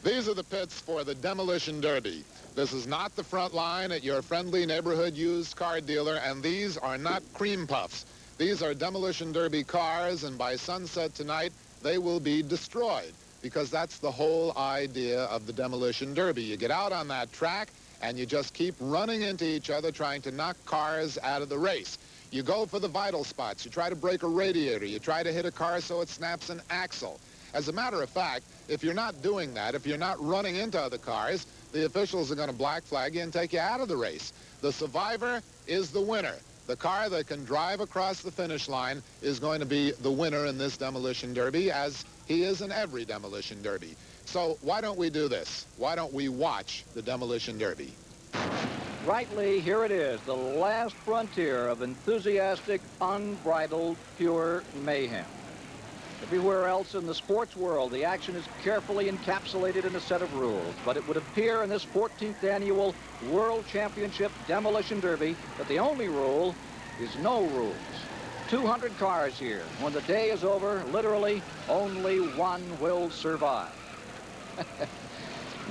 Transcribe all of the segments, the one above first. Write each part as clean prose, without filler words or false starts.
These are the pits for the Demolition Derby. This is not the front line at your friendly neighborhood used car dealer, and these are not cream puffs. These are Demolition Derby cars, and by sunset tonight, they will be destroyed, because that's the whole idea of the Demolition Derby. You get out on that track, and you just keep running into each other, trying to knock cars out of the race. You go for the vital spots. You try to break a radiator. You try to hit a car so it snaps an axle. As a matter of fact, if you're not doing that, if you're not running into other cars, the officials are going to black flag you and take you out of the race. The survivor is the winner. The car that can drive across the finish line is going to be the winner in this Demolition Derby, as he is in every Demolition Derby. So why don't we do this? Why don't we watch the Demolition Derby? Right, Lee, here it is, the last frontier of enthusiastic, unbridled, pure mayhem. Everywhere else in the sports world, the action is carefully encapsulated in a set of rules. But it would appear in this 14th annual World Championship Demolition Derby that the only rule is no rules. 200 cars here. When the day is over, literally, only one will survive.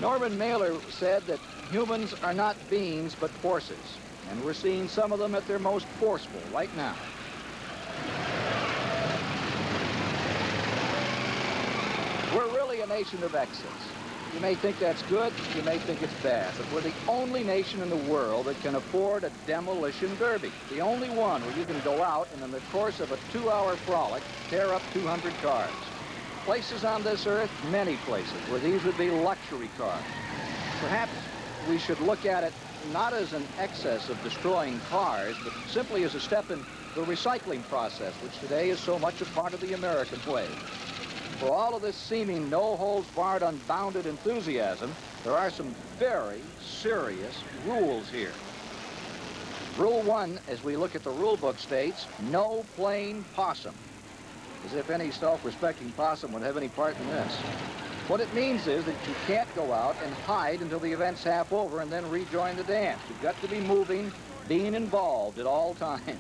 Norman Mailer said that humans are not beings, but forces. And we're seeing some of them at their most forceful right now. We're really a nation of excess. You may think that's good, you may think it's bad, but we're the only nation in the world that can afford a demolition derby. The only one where you can go out and in the course of a 2-hour frolic, tear up 200 cars. Places on this earth, many places, where these would be luxury cars. Perhaps we should look at it not as an excess of destroying cars, but simply as a step in the recycling process, which today is so much a part of the American way. For all of this seeming no-holds-barred, unbounded enthusiasm, there are some very serious rules here. Rule 1, as we look at the rule book, states, no playing possum. As if any self-respecting possum would have any part in this. What it means is that you can't go out and hide until the event's half over and then rejoin the dance. You've got to be moving, being involved at all times.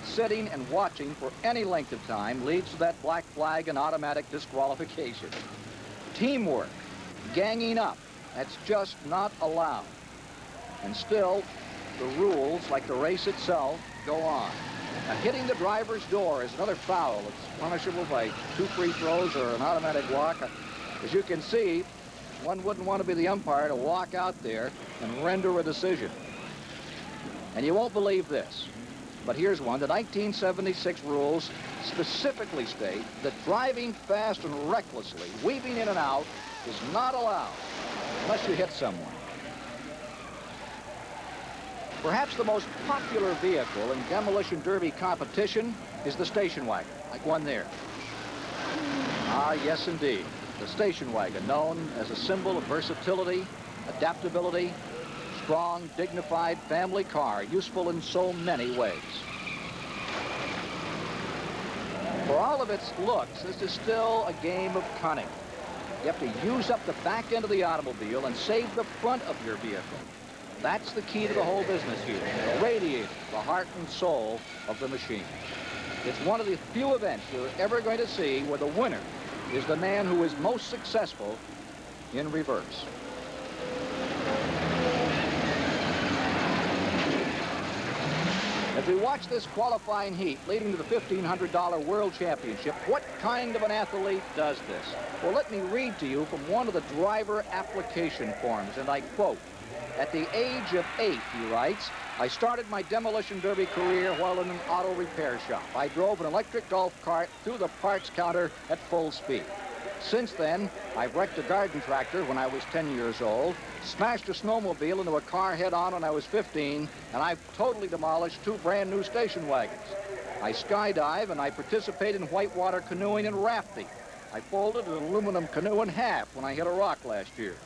Sitting and watching for any length of time leads to that black flag and automatic disqualification. Teamwork, ganging up, that's just not allowed. And still, the rules, like the race itself, go on. Now, hitting the driver's door is another foul. It's punishable by 2 free throws or an automatic walk. As you can see, one wouldn't want to be the umpire to walk out there and render a decision. And you won't believe this. But here's one. The 1976 rules specifically state that driving fast and recklessly, weaving in and out, is not allowed unless you hit someone. Perhaps the most popular vehicle in demolition derby competition is the station wagon, like one there. Ah, yes, indeed. The station wagon, known as a symbol of versatility, adaptability, strong, dignified family car, useful in so many ways. For all of its looks, this is still a game of cunning. You have to use up the back end of the automobile and save the front of your vehicle. That's the key to the whole business here. The radiator, the heart and soul of the machine. It's one of the few events you're ever going to see where the winner is the man who is most successful in reverse. As we watch this qualifying heat leading to the $1,500 World Championship, what kind of an athlete does this? Well, let me read to you from one of the driver application forms, and I quote, "At the age of 8, he writes, I started my demolition derby career while in an auto repair shop. I drove an electric golf cart through the parts counter at full speed. Since then, I've wrecked a garden tractor when I was 10 years old, smashed a snowmobile into a car head-on when I was 15, and I've totally demolished 2 brand-new station wagons. I skydive, and I participate in whitewater canoeing and rafting. I folded an aluminum canoe in half when I hit a rock last year.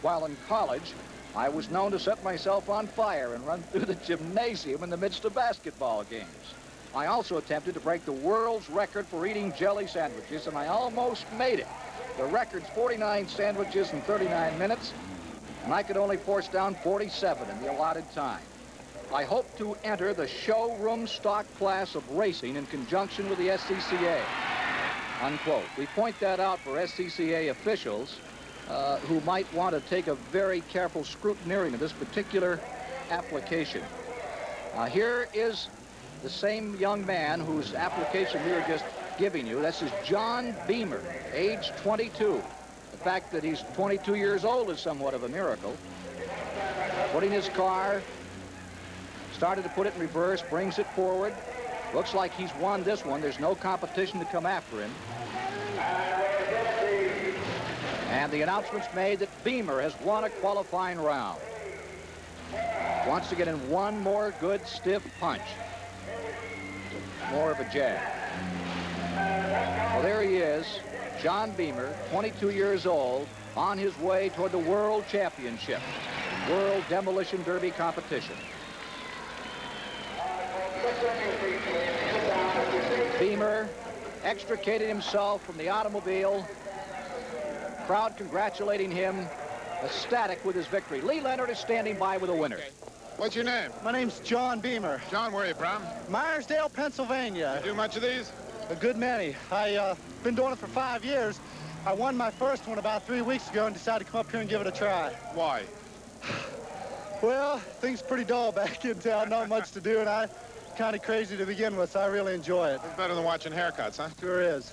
While in college, I was known to set myself on fire and run through the gymnasium in the midst of basketball games. I also attempted to break the world's record for eating jelly sandwiches, and I almost made it. The record's 49 sandwiches in 39 minutes, and I could only force down 47 in the allotted time. I hope to enter the showroom stock class of racing in conjunction with the SCCA." Unquote. We point that out for SCCA officials who might want to take a very careful scrutineering of this particular application. Here is the same young man whose application we were just giving you. This is John Beamer, age 22. The fact that he's 22 years old is somewhat of a miracle. Putting his car, started to put it in reverse, brings it forward. Looks like he's won this one. There's no competition to come after him. And the announcement's made that Beamer has won a qualifying round. Wants to get in one more good stiff punch. More of a jab. Well, there he is, John Beamer, 22 years old, on his way toward the World Championship, World Demolition Derby competition. Beamer extricated himself from the automobile. Crowd congratulating him, ecstatic with his victory. Lee Leonard is standing by with a winner. Okay. What's your name? My name's John Beamer. John, where are you from? Myersdale, Pennsylvania. You do much of these? A good many. I've been doing it for 5 years. I won my first one about 3 weeks ago and decided to come up here and give it a try. Why? Well, things pretty dull back in town, not much to do, and I'm kind of crazy to begin with, so I really enjoy it. It's better than watching haircuts, huh? Sure is.